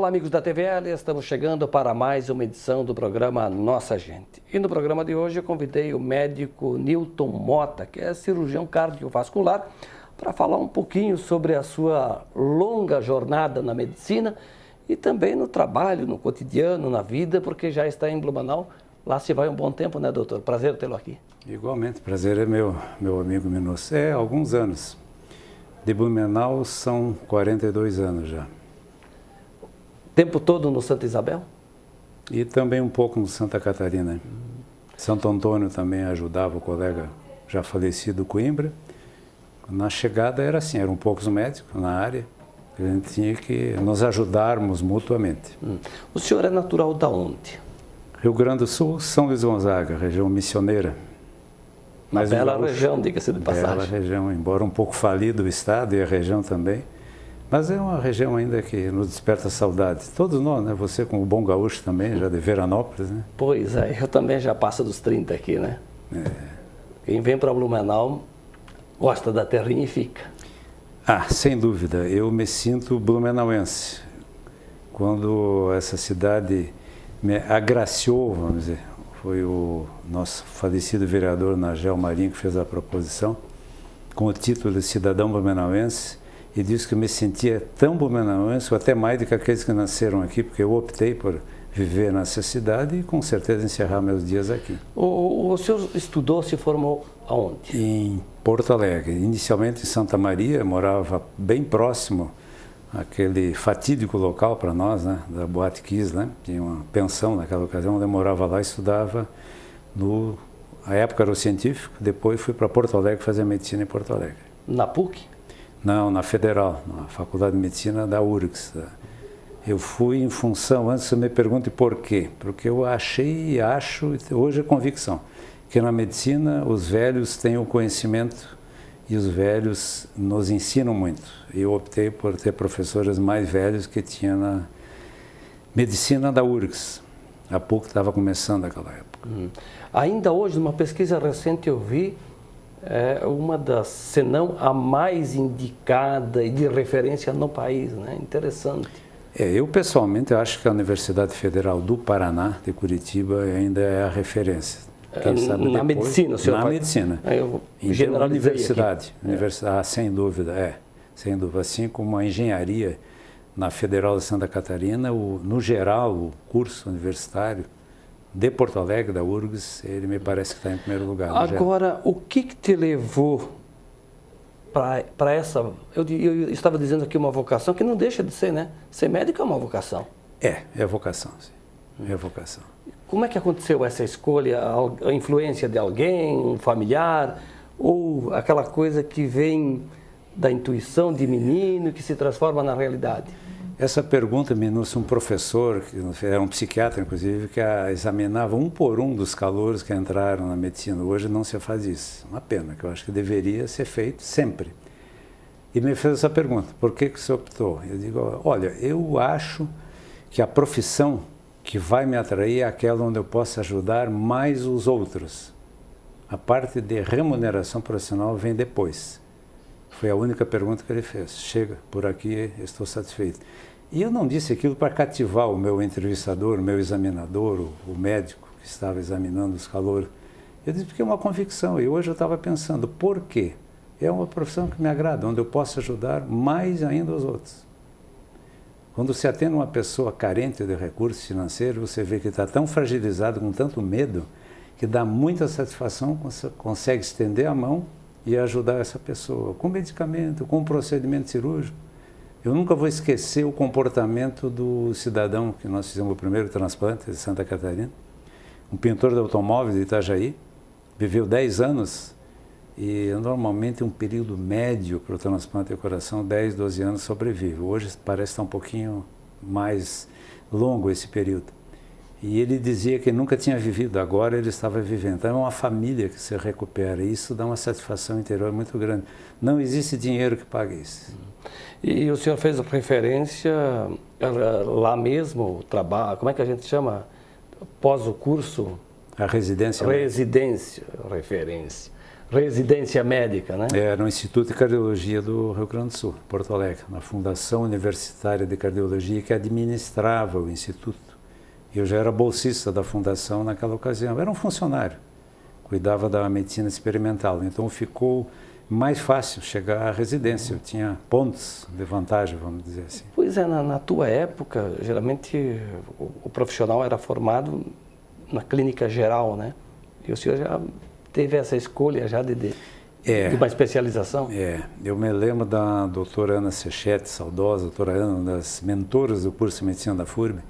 Olá, amigos da TVL, estamos chegando para mais uma edição do programa Nossa Gente. E no programa de hoje eu convidei o médico Newton Mota, que é cirurgião cardiovascular, para falar um pouquinho sobre a sua longa jornada na medicina e também no trabalho, no cotidiano, na vida, porque já está em Blumenau. Lá se vai um bom tempo, né, doutor? Prazer tê-lo aqui. Igualmente, prazer é meu amigo Minosso. Alguns anos. De Blumenau são 42 anos já. Tempo todo no Santa Isabel? E também um pouco no Santa Catarina. Santo Antônio também ajudava o colega já falecido Coimbra. Na chegada era assim, eram poucos médicos na área. A gente tinha que nos ajudarmos mutuamente. O senhor é natural da onde? Rio Grande do Sul, São Luís Gonzaga, região missioneira. Uma bela região, diga-se de passagem. Bela região, embora um pouco falido o estado e a região também. Mas é uma região ainda que nos desperta saudade. Todos nós, né? Você como bom gaúcho também, já de Veranópolis, né? Pois é, eu também já passo dos 30 aqui, né? Quem vem para Blumenau gosta da terrinha e fica. Sem dúvida. Eu me sinto blumenauense. Quando essa cidade me agraciou, vamos dizer, foi o nosso falecido vereador Nagel Marinho que fez a proposição, com o título de cidadão blumenauense, e disse que eu me sentia tão blumenauense, ou até mais do que aqueles que nasceram aqui, porque eu optei por viver nessa cidade e com certeza encerrar meus dias aqui. O senhor estudou, se formou aonde? Em Porto Alegre, inicialmente em Santa Maria, morava bem próximo àquele fatídico local para nós, né, da Boate Kiss, né? Tinha uma pensão naquela ocasião, onde eu morava lá e estudava a época era o científico, depois fui para Porto Alegre fazer medicina em Porto Alegre. Na PUC? Não, na Federal, na Faculdade de Medicina da URGS. Eu fui em função, antes você me pergunte por quê, porque eu achei e acho, hoje é convicção, que na medicina os velhos têm o conhecimento e os velhos nos ensinam muito. Eu optei por ter professores mais velhos que tinha na medicina da URGS. A PUC estava começando naquela época. Ainda hoje, numa pesquisa recente, eu vi uma das, se não a mais indicada e de referência no país, né? Interessante. Eu pessoalmente acho que a Universidade Federal do Paraná, de Curitiba, ainda é a referência. Quem sabe na depois, medicina, o senhor na medicina. Universidade. Sem dúvida, sem dúvida. Assim como a engenharia na Federal de Santa Catarina, no geral, o curso universitário de Porto Alegre, da URGS, ele me parece que está em primeiro lugar. Agora, o que te levou para essa... Eu estava dizendo aqui uma vocação que não deixa de ser, né? Ser médico é uma vocação. É vocação, sim. É vocação. Como é que aconteceu essa escolha? A influência de alguém, um familiar, ou aquela coisa que vem da intuição de menino que se transforma na realidade? Essa pergunta me trouxe um professor, que era um psiquiatra, inclusive, que examinava um por um dos calouros que entraram na medicina. Hoje não se faz isso. Uma pena, que eu acho que deveria ser feito sempre. E me fez essa pergunta, por que você optou? Eu digo, olha, eu acho que a profissão que vai me atrair é aquela onde eu possa ajudar mais os outros. A parte de remuneração profissional vem depois. Foi a única pergunta que ele fez. Chega, por aqui estou satisfeito. E eu não disse aquilo para cativar o meu entrevistador, o meu examinador, o médico que estava examinando os calouros. Eu disse porque é uma convicção. E hoje eu estava pensando, por quê? É uma profissão que me agrada, onde eu posso ajudar mais ainda os outros. Quando se atende uma pessoa carente de recursos financeiros, você vê que está tão fragilizado, com tanto medo, que dá muita satisfação, consegue estender a mão e ajudar essa pessoa, com medicamento, com procedimento cirúrgico. Eu nunca vou esquecer o comportamento do cidadão que nós fizemos o primeiro transplante de Santa Catarina, um pintor de automóveis de Itajaí, viveu 10 anos e normalmente um período médio para o transplante de coração, 10, 12 anos sobrevive. Hoje parece estar um pouquinho mais longo esse período. E ele dizia que nunca tinha vivido, agora ele estava vivendo. Então é uma família que se recupera e isso dá uma satisfação interior muito grande. Não existe dinheiro que pague isso. E o senhor fez referência lá mesmo, o trabalho, como é que a gente chama? Após o curso? A residência. Residência, referência. residência médica, né? No Instituto de Cardiologia do Rio Grande do Sul, Porto Alegre, na Fundação Universitária de Cardiologia que administrava o Instituto. Eu já era bolsista da Fundação naquela ocasião, era um funcionário, cuidava da medicina experimental, então ficou mais fácil chegar à residência, eu tinha pontos de vantagem, vamos dizer assim. Pois é, na tua época, geralmente o profissional era formado na clínica geral, né? E o senhor já teve essa escolha já de uma especialização? Eu me lembro da doutora Ana Sechete, saudosa doutora Ana, uma das mentoras do curso de medicina da FURB.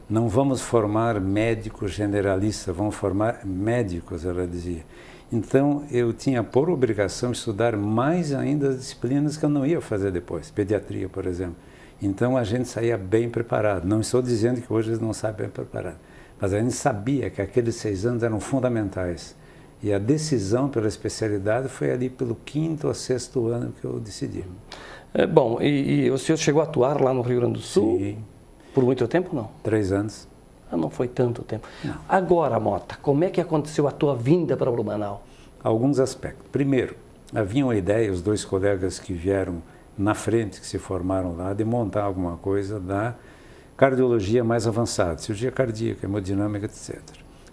Não vamos formar médicos generalistas, vamos formar médicos, ela dizia. Então, eu tinha por obrigação estudar mais ainda as disciplinas que eu não ia fazer depois, pediatria, por exemplo. Então, a gente saía bem preparado. Não estou dizendo que hoje eles não saem bem preparado, mas a gente sabia que aqueles 6 anos eram fundamentais. E a decisão pela especialidade foi ali pelo 5º ou 6º ano que eu decidi. Bom, e o senhor chegou a atuar lá no Rio Grande do Sul? Sim. Por muito tempo, não? 3 anos. Não foi tanto tempo. Não. Agora, Mota, como é que aconteceu a tua vinda para Blumenau? Alguns aspectos. Primeiro, havia uma ideia, os 2 colegas que vieram na frente, que se formaram lá, de montar alguma coisa da cardiologia mais avançada, cirurgia cardíaca, hemodinâmica, etc.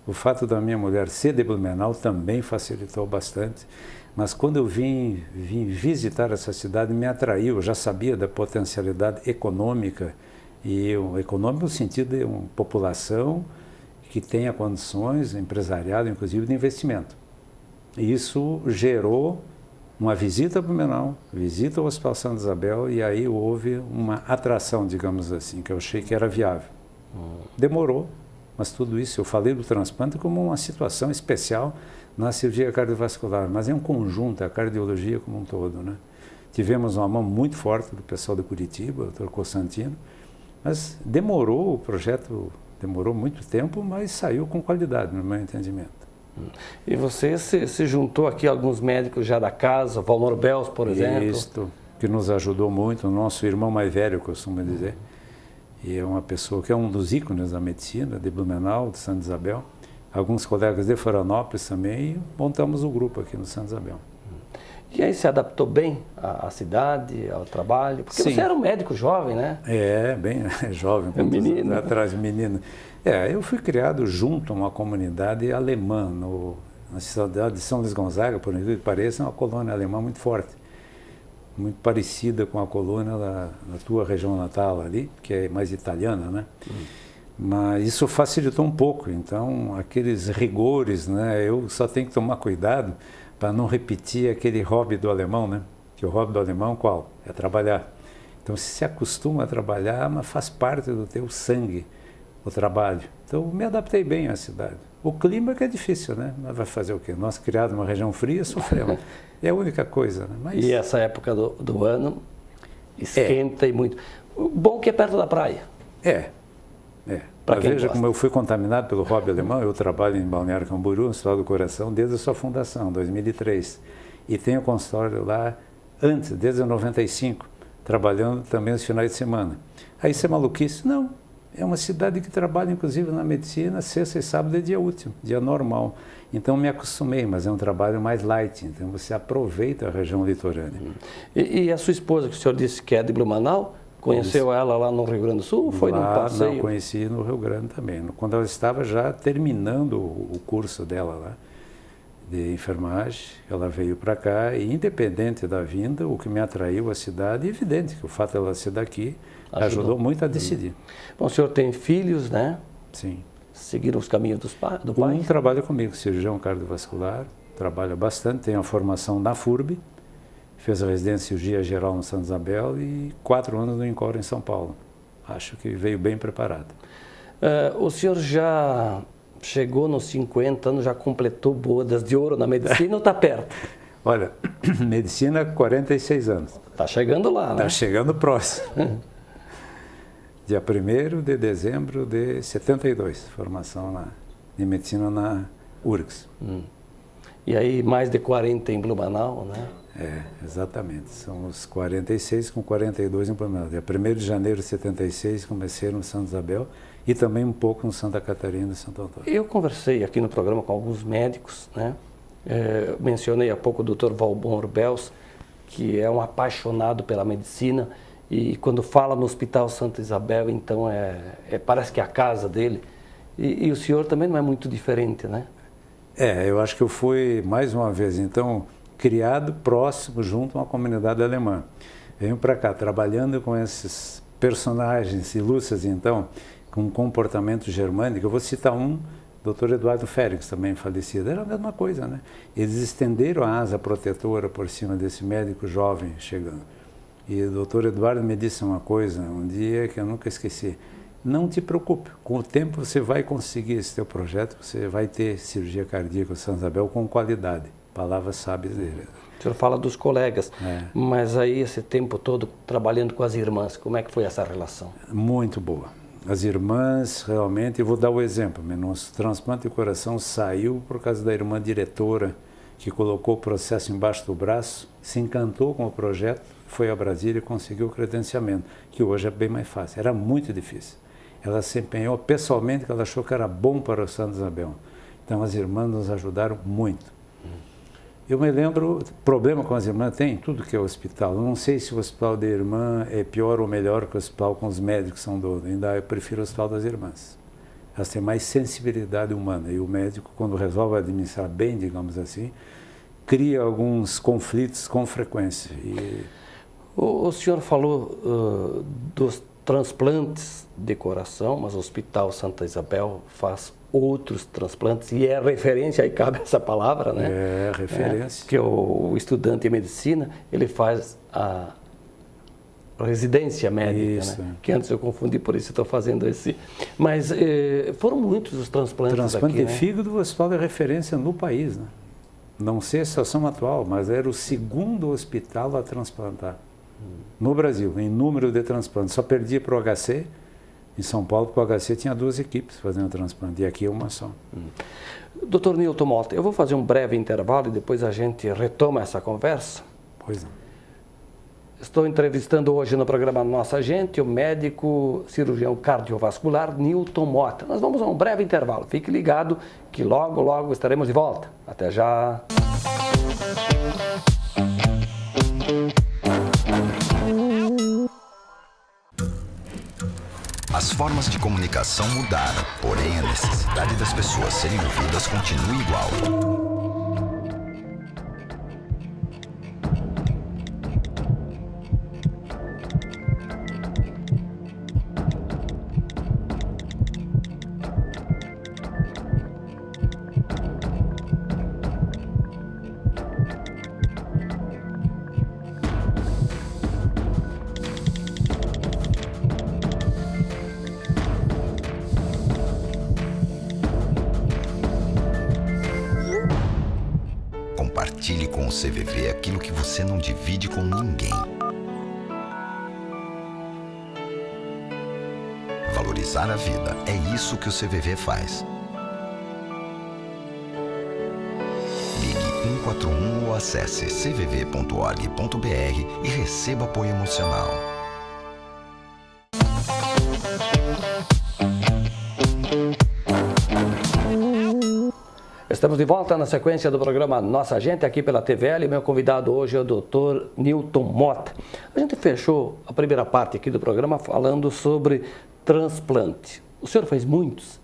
O fato da minha mulher ser de Blumenau também facilitou bastante, mas quando eu vim visitar essa cidade, me atraiu, eu já sabia da potencialidade econômica, e o econômico no sentido de uma população que tenha condições, empresariado, inclusive, de investimento. E isso gerou uma visita a Blumenau, visita ao Hospital Santa Isabel, e aí houve uma atração, digamos assim, que eu achei que era viável. Demorou, mas tudo isso, eu falei do transplante como uma situação especial na cirurgia cardiovascular, mas é um conjunto, a cardiologia como um todo, né? Tivemos uma mão muito forte do pessoal de Curitiba, o Dr. Constantino, mas demorou, o projeto demorou muito tempo, mas saiu com qualidade, no meu entendimento. E você se juntou aqui a alguns médicos já da casa, Valmor Bels, por exemplo? Isso, que nos ajudou muito, o nosso irmão mais velho, eu costumo dizer. E é uma pessoa que é um dos ícones da medicina, de Blumenau, de Santa Isabel. Alguns colegas de Florianópolis também, e montamos o grupo aqui no Santa Isabel. E aí se adaptou bem à cidade, ao trabalho? Porque Sim. Você era um médico jovem, né? Bem jovem. Menino. Atrás de menino. Eu fui criado junto a uma comunidade alemã, na cidade de São Luís Gonzaga, por incrível que pareça, é uma colônia alemã muito forte. Muito parecida com a colônia da tua região natal ali, que é mais italiana, né? Mas isso facilitou um pouco, então aqueles rigores, né? Eu só tenho que tomar cuidado para não repetir aquele hobby do alemão, né? Que o hobby do alemão qual? É trabalhar. Então se acostuma a trabalhar, mas faz parte do teu sangue o trabalho. Então me adaptei bem à cidade. O clima que é difícil, né? Mas vai fazer o quê? Nós criados numa região fria, sofremos. É a única coisa, né? Mas... E essa época do ano esquenta e muito. O bom que é perto da praia. Veja como eu fui contaminado pelo hobby alemão. Eu trabalho em Balneário Camboriú, no Hospital do Coração, desde a sua fundação, 2003. E tenho consultório lá antes, desde 95, trabalhando também os finais de semana. Aí isso é maluquice? Não. É uma cidade que trabalha, inclusive, na medicina, sexta e sábado é dia útil, dia normal. Então me acostumei, mas é um trabalho mais light. Então você aproveita a região litorânea. E a sua esposa, que o senhor disse que é de Blumenau, conheceu ela lá no Rio Grande do Sul ou foi num passeio? Não, conheci no Rio Grande também. Quando ela estava já terminando o curso dela lá, de enfermagem, ela veio para cá e, independente da vinda, o que me atraiu à cidade, é evidente que o fato dela ser daqui ajudou muito a decidir. Bom, o senhor tem filhos, né? Sim. Seguiram os caminhos do pai? Um trabalha comigo, cirurgião cardiovascular, trabalha bastante, tem a formação na FURB, fez a residência em cirurgia geral no Santa Isabel e 4 anos no INCOR em São Paulo. Acho que veio bem preparado. O senhor já chegou nos 50 anos, já completou bodas de ouro na medicina ou está perto? Olha, medicina 46 anos. Está chegando lá, né? Está chegando próximo. Dia 1º de dezembro de 72, formação em medicina na URGS. E aí mais de 40 em Blumenau, né? Exatamente. São os 46 com 42 em Blumenau. Dia 1º de janeiro de 76 comecei no Santa Isabel e também um pouco no Santa Catarina e Santo Antônio. Eu conversei aqui no programa com alguns médicos, né? Mencionei há pouco o Dr. Valbon Orbels, que é um apaixonado pela medicina, e quando fala no Hospital Santa Isabel, então parece que é a casa dele. E o senhor também não é muito diferente, né? Eu acho que eu fui, mais uma vez, então, criado próximo, junto a uma comunidade alemã. Venho para cá, trabalhando com esses personagens ilustres, então, com um comportamento germânico. Eu vou citar um, Dr. Eduardo Félix, também falecido. Era a mesma coisa, né? Eles estenderam a asa protetora por cima desse médico jovem chegando. E o Dr. Eduardo me disse uma coisa, um dia que eu nunca esqueci. Não te preocupe, com o tempo você vai conseguir esse teu projeto, você vai ter cirurgia cardíaca Santa Isabel com qualidade. Palavras sábias dele. O senhor fala dos colegas, mas aí esse tempo todo trabalhando com as irmãs, como é que foi essa relação? Muito boa. As irmãs, realmente, eu vou dar o exemplo, nosso transplante de coração saiu por causa da irmã diretora, que colocou o processo embaixo do braço, se encantou com o projeto, foi a Brasília e conseguiu o credenciamento, que hoje é bem mais fácil. Era muito difícil. Ela se empenhou pessoalmente, que ela achou que era bom para o Santa Isabel. Então as irmãs nos ajudaram muito. Eu me lembro, problema com as irmãs tem tudo que é o hospital. Eu não sei se o hospital da irmã é pior ou melhor que o hospital com os médicos que são donos. Ainda eu prefiro o hospital das irmãs. Elas têm mais sensibilidade humana. E o médico, quando resolve administrar bem, digamos assim, cria alguns conflitos com frequência. O senhor falou dos transplantes de coração, mas o Hospital Santa Isabel faz outros transplantes e é referência, aí cabe essa palavra, né? É, referência. Que o estudante de medicina, ele faz a residência médica, isso, né? Que antes eu confundi, por isso estou fazendo esse. Mas foram muitos os transplantes Transplante aqui, de né? fígado, o hospital é referência no país, né? Não sei a situação atual, mas era o segundo hospital a transplantar no Brasil, em número de transplantes. Só perdia para o HC, em São Paulo, porque o HC tinha 2 equipes fazendo transplante, e aqui é uma só. Dr. Nilton Mota, eu vou fazer um breve intervalo e depois a gente retoma essa conversa. Pois não. Estou entrevistando hoje no programa Nossa Gente o médico cirurgião cardiovascular Nilton Mota. Nós vamos a um breve intervalo. Fique ligado que logo, logo estaremos de volta. Até já! As formas de comunicação mudaram, porém a necessidade das pessoas serem ouvidas continua igual. Compartilhe com o CVV aquilo que você não divide com ninguém. Valorizar a vida, é isso que o CVV faz. Ligue 141 ou acesse cvv.org.br e receba apoio emocional. Estamos de volta na sequência do programa Nossa Gente, aqui pela TVL. Meu convidado hoje é o Dr. Nilton Mota. A gente fechou a primeira parte aqui do programa falando sobre transplante. O senhor fez muitos?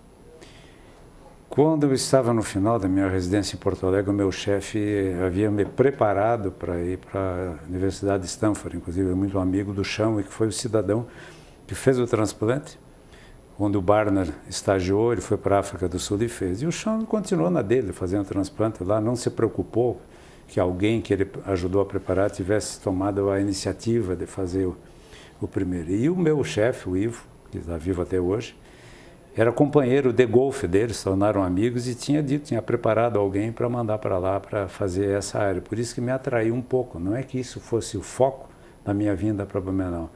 Quando eu estava no final da minha residência em Porto Alegre, o meu chefe havia me preparado para ir para a Universidade de Stanford, inclusive muito amigo do Chão, e que foi o cidadão que fez o transplante. Onde o Barner estagiou, ele foi para a África do Sul e fez. E o Chão continuou na dele, fazendo transplante lá, não se preocupou que alguém que ele ajudou a preparar tivesse tomado a iniciativa de fazer o primeiro. E o meu chefe, o Ivo, que está vivo até hoje, era companheiro de golfe deles, se tornaram amigos e tinha preparado alguém para mandar para lá para fazer essa área. Por isso que me atraiu um pouco. Não é que isso fosse o foco da minha vinda para Blumenau.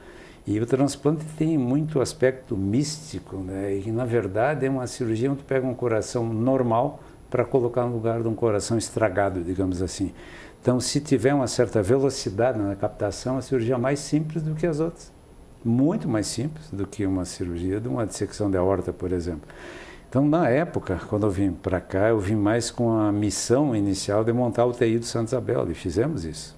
E o transplante tem muito aspecto místico, né? E na verdade é uma cirurgia onde tu pega um coração normal para colocar no lugar de um coração estragado, digamos assim. Então, se tiver uma certa velocidade na captação, a cirurgia é mais simples do que as outras. Muito mais simples do que uma cirurgia de uma dissecção de aorta, por exemplo. Então, na época, quando eu vim para cá, eu vim mais com a missão inicial de montar a UTI do Santa Isabel, e fizemos isso.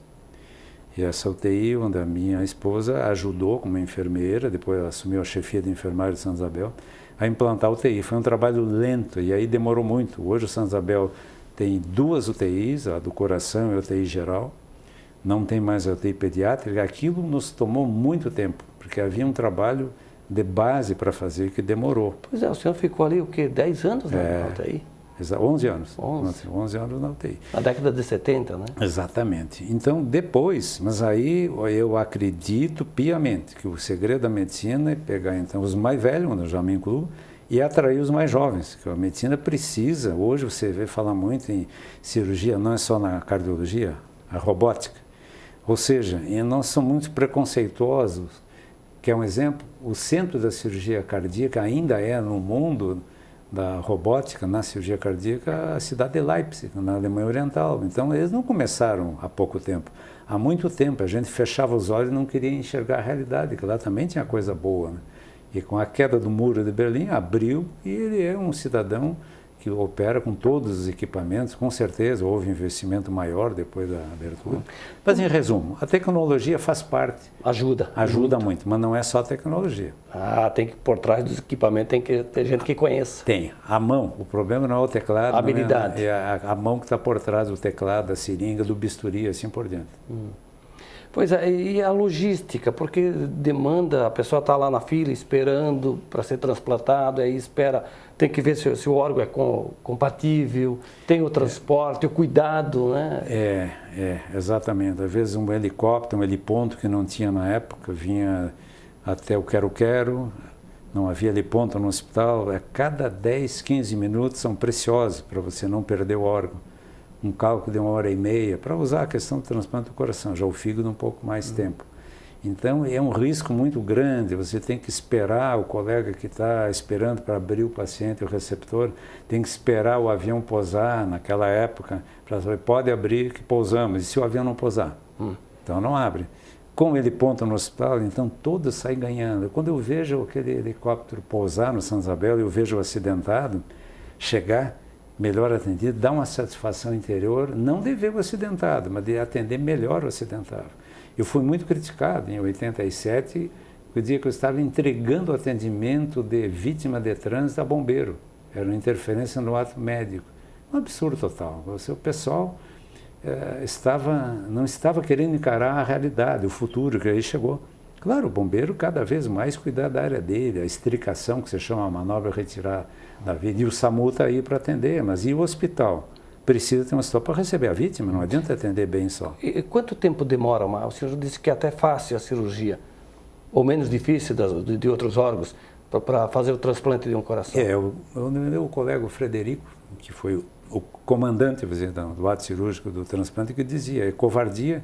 E essa UTI, onde a minha esposa ajudou como enfermeira, depois ela assumiu a chefia de enfermagem de Santa Isabel, a implantar a UTI. Foi um trabalho lento, e aí demorou muito. Hoje o Santa Isabel tem 2 UTIs, a do coração e a UTI geral, não tem mais a UTI pediátrica. Aquilo nos tomou muito tempo, porque havia um trabalho de base para fazer que demorou. Pois é, o senhor ficou ali, o quê? 10 anos na UTI? 11 anos. 11 anos na UTI. Na década de 70, né? Exatamente. Então, depois, mas aí eu acredito piamente que o segredo da medicina é pegar, então, os mais velhos, onde eu já me incluo, e atrair os mais jovens, que a medicina precisa. Hoje você vê falar muito em cirurgia, não é só na cardiologia, a robótica. Ou seja, e nós somos muito preconceituosos. Quer um exemplo? O centro da cirurgia cardíaca ainda é, no mundo da robótica, na cirurgia cardíaca, a cidade de Leipzig, na Alemanha Oriental. Então, eles não começaram há pouco tempo. Há muito tempo, a gente fechava os olhos e não queria enxergar a realidade, que lá também tinha coisa boa, né? E com a queda do muro de Berlim, abriu, e ele é um cidadão que opera com todos os equipamentos. Com certeza houve investimento maior depois da abertura. Mas, em resumo, a tecnologia faz parte. Ajuda muito, mas não é só a tecnologia. Tem que, por trás dos equipamentos, tem que ter gente que conheça. Tem. A mão. O problema não é o teclado. A habilidade. É a mão que está por trás do teclado, da seringa, do bisturi, assim por diante. Pois é, e a logística, porque demanda, a pessoa está lá na fila esperando para ser transplantado, aí espera, tem que ver se o órgão é compatível, tem o transporte, o cuidado, né? Exatamente. Às vezes um helicóptero, um heliponto que não tinha na época, vinha até o quero-quero, não havia heliponto no hospital, cada 10, 15 minutos são preciosos para você não perder o órgão. Um cálculo de 1h30 para usar a questão do transplante do coração, já o fígado um pouco mais tempo. Então é um risco muito grande, você tem que esperar o colega que está esperando para abrir o paciente, o receptor, tem que esperar o avião pousar naquela época, para saber, pode abrir que pousamos, e se o avião não pousar? Então não abre. Com ele ponta no hospital, então todos saem ganhando. Quando eu vejo aquele helicóptero pousar no Santa Isabel, eu vejo o acidentado chegar, melhor atendido, dá uma satisfação interior, não de ver o acidentado, mas de atender melhor o acidentado. Eu fui muito criticado em 87, o dia que eu estava entregando o atendimento de vítima de trânsito a bombeiro. Era uma interferência no ato médico. Um absurdo total. O pessoal não estava querendo encarar a realidade, o futuro, que aí chegou. Claro, o bombeiro cada vez mais cuidar da área dele, a estricação, que se chama a manobra retirar da vida, e o SAMU está aí para atender, mas e o hospital? Precisa ter uma situação para receber a vítima, não adianta atender bem só. E quanto tempo demora? O senhor disse que é até fácil a cirurgia, ou menos difícil de outros órgãos, para fazer o transplante de um coração? O colega Frederico, que foi o comandante do ato cirúrgico do transplante, que dizia, é covardia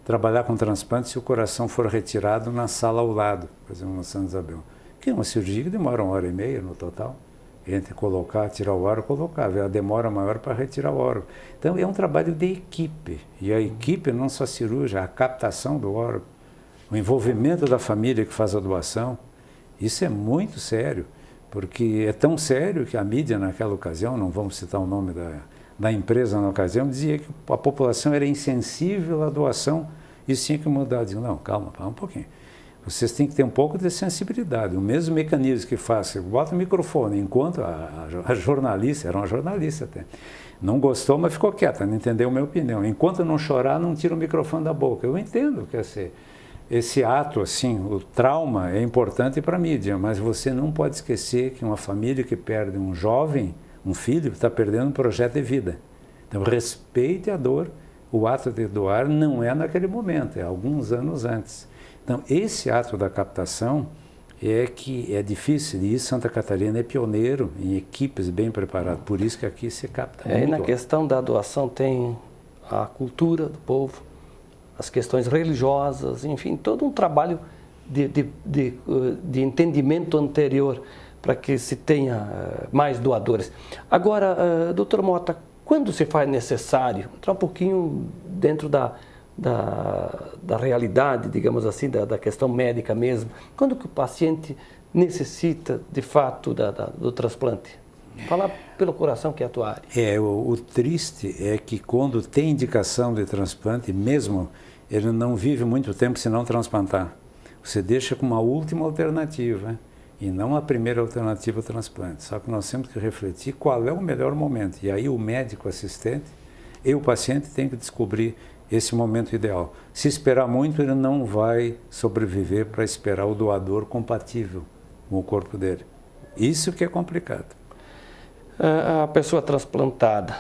trabalhar com transplante se o coração for retirado na sala ao lado, por exemplo, no Santa Isabel. Que é uma cirurgia que demora 1h30 no total, entre colocar, tirar o órgão, colocar, a demora maior para retirar o órgão. Então é um trabalho de equipe, e a equipe não só cirúrgica, a captação do órgão, o envolvimento da família que faz a doação, isso é muito sério, porque é tão sério que a mídia naquela ocasião, não vamos citar o nome da empresa na ocasião, dizia que a população era insensível à doação, isso tinha que mudar. Eu digo, não, calma, um pouquinho. Vocês têm que ter um pouco de sensibilidade. O mesmo mecanismo que faz, você bota o microfone, enquanto a jornalista, era uma jornalista até, não gostou, mas ficou quieta, não entendeu a minha opinião. Enquanto não chorar, não tira o microfone da boca. Eu entendo que esse ato, assim, o trauma é importante para a mídia, mas você não pode esquecer que uma família que perde um jovem, um filho, está perdendo um projeto de vida. Então, respeite a dor. O ato de doar não é naquele momento, é alguns anos antes. Então, esse ato da captação é que é difícil, e Santa Catarina é pioneiro em equipes bem preparadas, por isso que aqui se capta muito. E na questão da doação tem a cultura do povo, as questões religiosas, enfim, todo um trabalho de entendimento anterior para que se tenha mais doadores. Agora, doutor Mota, quando se faz necessário, entrar um pouquinho dentro da realidade, digamos assim, da questão médica mesmo, quando que o paciente necessita, de fato, do transplante? Falar pelo coração, que é a tua área. O triste é que quando tem indicação de transplante, mesmo ele não vive muito tempo se não transplantar. Você deixa como uma última alternativa, e não a primeira alternativa ao transplante. Só que nós temos que refletir qual é o melhor momento. E aí o médico assistente e o paciente têm que descobrir esse momento ideal. Se esperar muito, ele não vai sobreviver para esperar o doador compatível com o corpo dele. Isso que é complicado. A pessoa transplantada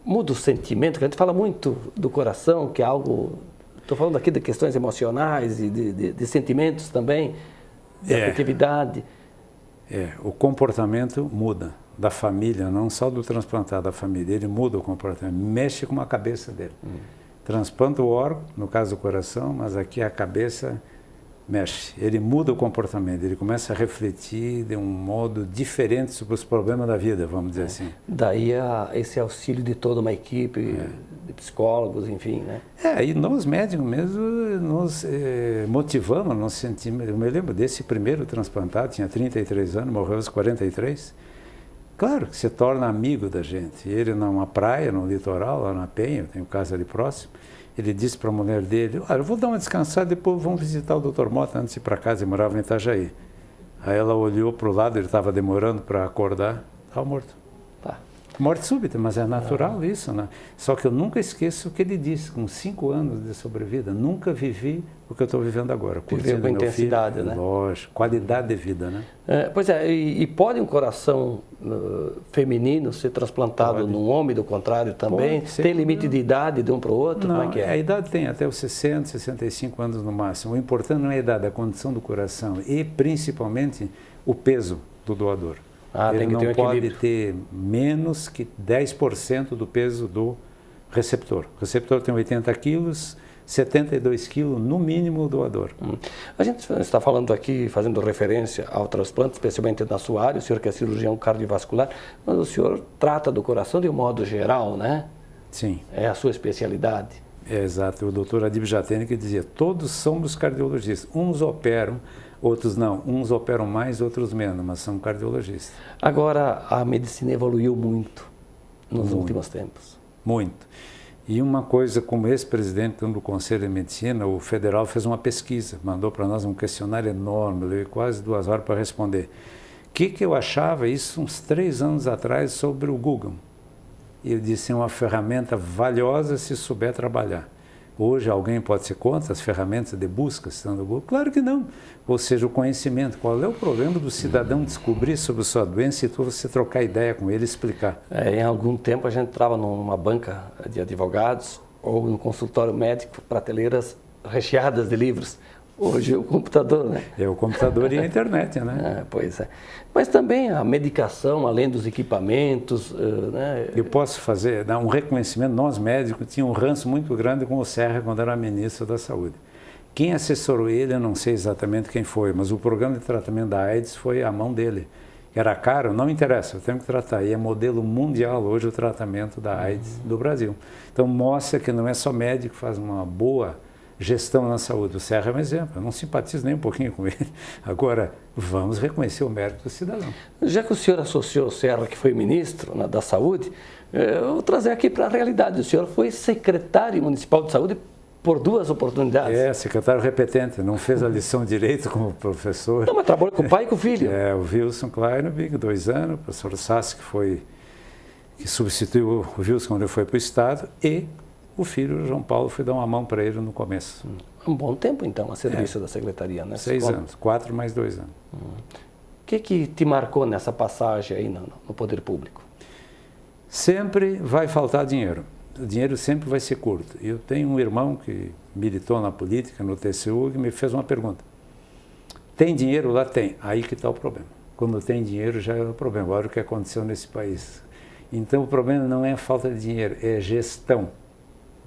muda o sentimento, que a gente fala muito do coração, que é algo... Estou falando aqui de questões emocionais e de sentimentos também, de afetividade. O comportamento muda da família, não só do transplantado, da família. Ele muda o comportamento, mexe com a cabeça dele. Transplanta o órgão, no caso do coração, mas aqui a cabeça mexe. Ele muda o comportamento, ele começa a refletir de um modo diferente sobre os problemas da vida, vamos dizer assim. Daí esse auxílio de toda uma equipe, de psicólogos, enfim, né? E nós médicos mesmo nos motivamos, nos sentimos. Eu me lembro desse primeiro transplantado, tinha 33 anos, morreu aos 43. Claro que se torna amigo da gente. Ele numa praia, no litoral, lá na Penha, eu tenho casa ali próximo, ele disse para a mulher dele, eu vou dar uma descansada, depois vamos visitar o Dr. Mota antes de ir para casa, ele morava em Itajaí. Aí ela olhou para o lado, ele estava demorando para acordar, estava morto. Morte súbita, mas é natural isso, né? Só que eu nunca esqueço o que ele disse, com 5 anos de sobrevida, nunca vivi o que eu estou vivendo agora. Viveu com intensidade, filho, né? Lógico, qualidade de vida, né? Pois é, e pode um coração feminino ser transplantado num homem, do contrário também? Tem limite de idade de um para o outro? Não, como é que é? A idade tem até os 60, 65 anos no máximo. O importante não é a idade, é a condição do coração e principalmente o peso do doador. Ele não pode ter menos que 10% do peso do receptor. O receptor tem 80 quilos, 72 quilos no mínimo o doador. A gente está falando aqui, fazendo referência ao transplante, especialmente na sua área, o senhor que é cirurgião cardiovascular, mas o senhor trata do coração de um modo geral, né? Sim. É a sua especialidade. Exato. O doutor Adib Jatene que dizia, todos somos cardiologistas. Uns operam, outros não. Uns operam mais, outros menos, mas são cardiologistas. Agora, a medicina evoluiu muito nos últimos tempos. Muito. E uma coisa, como ex-presidente do Conselho de Medicina, o federal fez uma pesquisa, mandou para nós um questionário enorme, levei quase 2 horas para responder. O que eu achava, isso uns 3 anos atrás, sobre o Google? E eu disse, é uma ferramenta valiosa se souber trabalhar. Hoje alguém pode ser contra as ferramentas de busca estando no Google? Claro que não. Ou seja, o conhecimento. Qual é o problema do cidadão descobrir sobre a sua doença e você trocar ideia com ele e explicar? Em algum tempo a gente entrava numa banca de advogados ou num consultório médico, prateleiras recheadas de livros. Hoje é o computador, né? É o computador e a internet, né? Pois é. Mas também a medicação, além dos equipamentos, né? Eu posso dar um reconhecimento. Nós médicos tínhamos um ranço muito grande com o Serra quando era ministro da Saúde. Quem assessorou ele, eu não sei exatamente quem foi, mas o programa de tratamento da AIDS foi a mão dele. Era caro, não interessa, eu tenho que tratar. E é modelo mundial hoje o tratamento da AIDS do Brasil. Então mostra que não é só médico que faz uma boa gestão na saúde. O Serra é um exemplo, eu não simpatizo nem um pouquinho com ele. Agora, vamos reconhecer o mérito do cidadão. Já que o senhor associou o Serra, que foi ministro da Saúde, eu vou trazer aqui para a realidade. O senhor foi secretário municipal de saúde por 2 oportunidades. Secretário repetente, não fez a lição direito como professor. Não, mas trabalhou com o pai e com o filho. O Wilson Kleinobig, 2 anos, o professor Sassi, que substituiu o Wilson quando ele foi para o Estado, e o filho, o João Paulo, foi dar uma mão para ele no começo. Um bom tempo, então, a serviço da secretaria, né? 6 anos, 4 mais 2 anos. O que te marcou nessa passagem aí no poder público? Sempre vai faltar dinheiro. O dinheiro sempre vai ser curto. Eu tenho um irmão que militou na política, no TCU, que me fez uma pergunta. Tem dinheiro lá? Tem. Aí que está o problema. Quando tem dinheiro já é o problema. Olha o que aconteceu nesse país. Então o problema não é a falta de dinheiro, é gestão.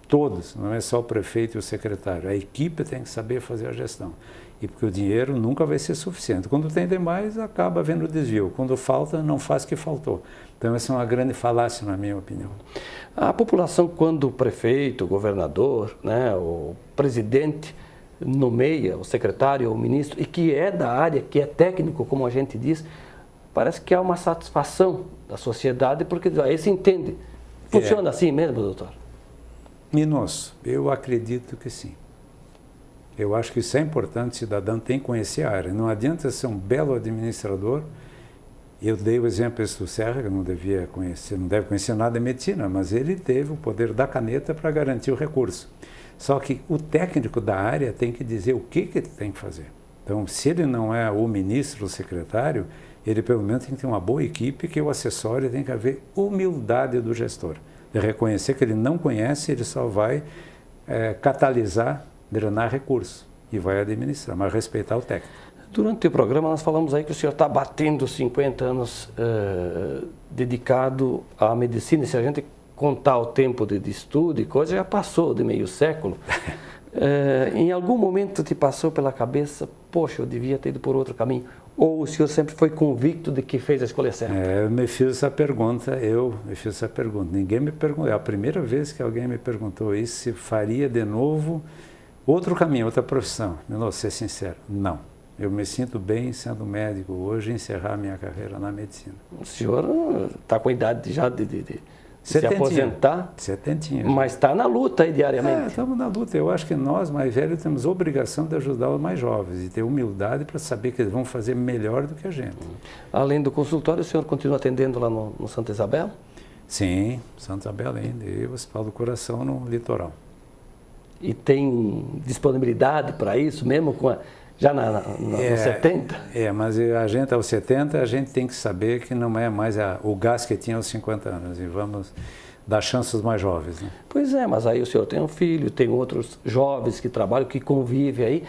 Todos, não é só o prefeito e o secretário. A equipe tem que saber fazer a gestão. E porque o dinheiro nunca vai ser suficiente. Quando tem demais, acaba havendo desvio. Quando falta, não faz o que faltou. Então essa é uma grande falácia, na minha opinião. A população, quando o prefeito, o governador, né, o presidente nomeia o secretário ou o ministro, e que é da área, que é técnico, como a gente diz, parece que há uma satisfação da sociedade, porque aí se entende. Funciona assim mesmo, doutor? Minosso, eu acredito que sim. Eu acho que isso é importante, o cidadão tem que conhecer a área. Não adianta ser um belo administrador. Eu dei o exemplo do Serra, que não devia conhecer, não deve conhecer nada de medicina, mas ele teve o poder da caneta para garantir o recurso. Só que o técnico da área tem que dizer o que ele tem que fazer. Então, se ele não é o ministro ou o secretário, ele pelo menos tem que ter uma boa equipe, que o assessore, tem que haver humildade do gestor. De reconhecer que ele não conhece, ele só vai catalisar, drenar recursos e vai administrar, mas respeitar o técnico. Durante o programa nós falamos aí que o senhor está batendo 50 anos dedicado à medicina. Se a gente contar o tempo de estudo e coisa, já passou de meio século. Em algum momento te passou pela cabeça, poxa, eu devia ter ido por outro caminho? Ou o senhor sempre foi convicto de que fez a escolha certa? Eu me fiz essa pergunta, Ninguém me perguntou. É a primeira vez que alguém me perguntou isso, se faria de novo outro caminho, outra profissão. Eu vou ser sincero, não. Eu me sinto bem sendo médico hoje, encerrar minha carreira na medicina. O senhor está com a idade já de se aposentar, 70, mas está na luta aí diariamente. Estamos na luta. Eu acho que nós, mais velhos, temos a obrigação de ajudar os mais jovens e ter humildade para saber que eles vão fazer melhor do que a gente. Além do consultório, o senhor continua atendendo lá no Santa Isabel? Sim, Santa Isabel ainda, e o Hospital do Coração no litoral. E tem disponibilidade para isso mesmo já nos 70? Mas a gente aos 70, a gente tem que saber que não é mais o gás que tinha aos 50 anos e vamos dar chance aos mais jovens. Né? Pois é, mas aí o senhor tem um filho, tem outros jovens que trabalham, que convivem aí,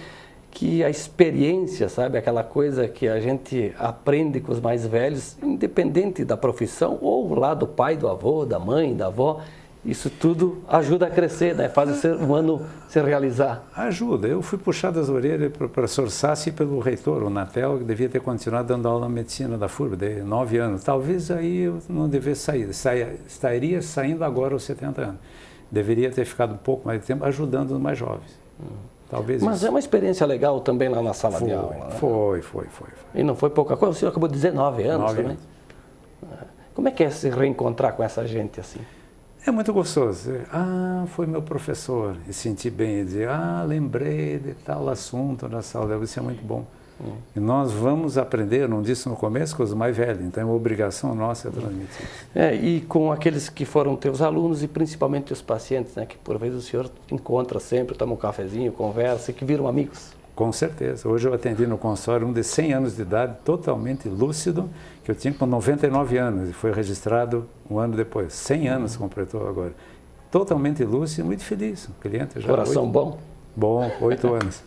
que a experiência, sabe, aquela coisa que a gente aprende com os mais velhos, independente da profissão, ou lá do pai, do avô, da mãe, da avó, isso tudo ajuda a crescer, né? Faz o ser humano se realizar. Ajuda. Eu fui puxado as orelhas para o professor Sassi pelo reitor, o Natel, que devia ter continuado dando aula na medicina da FURB, de 9 anos. Talvez aí eu não devesse sair. Estaria saindo agora aos 70 anos. Deveria ter ficado um pouco mais de tempo ajudando os mais jovens. Talvez Mas isso. é uma experiência legal também lá na sala de aula. Né? Foi. E não foi pouca coisa. O senhor acabou de dizer 9 anos 9 também. Anos. Como é que é se reencontrar com essa gente assim? É muito gostoso. Foi meu professor. E sentir bem e dizer, lembrei de tal assunto na sala. Isso é muito bom. E nós vamos aprender, não disse no começo, com os mais velhos. Então é uma obrigação nossa transmitir. E com aqueles que foram teus alunos e principalmente os pacientes, né? Que por vezes o senhor encontra sempre, toma um cafezinho, conversa e que viram amigos. Com certeza. Hoje eu atendi no consultório um de 100 anos de idade, totalmente lúcido, que eu tinha com 99 anos e foi registrado um ano depois. 100 anos completou agora. Totalmente lúcido, muito feliz. O cliente já... Coração bom? Bom, 8 anos.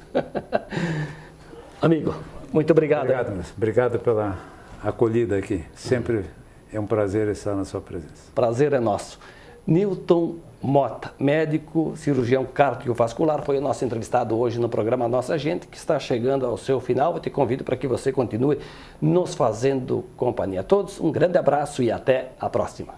Amigo, muito obrigado. Obrigado pela acolhida aqui. Sempre é um prazer estar na sua presença. Prazer é nosso. Newton Mota, médico, cirurgião cardiovascular, foi o nosso entrevistado hoje no programa Nossa Gente, que está chegando ao seu final. Eu te convido para que você continue nos fazendo companhia. A todos, um grande abraço e até a próxima.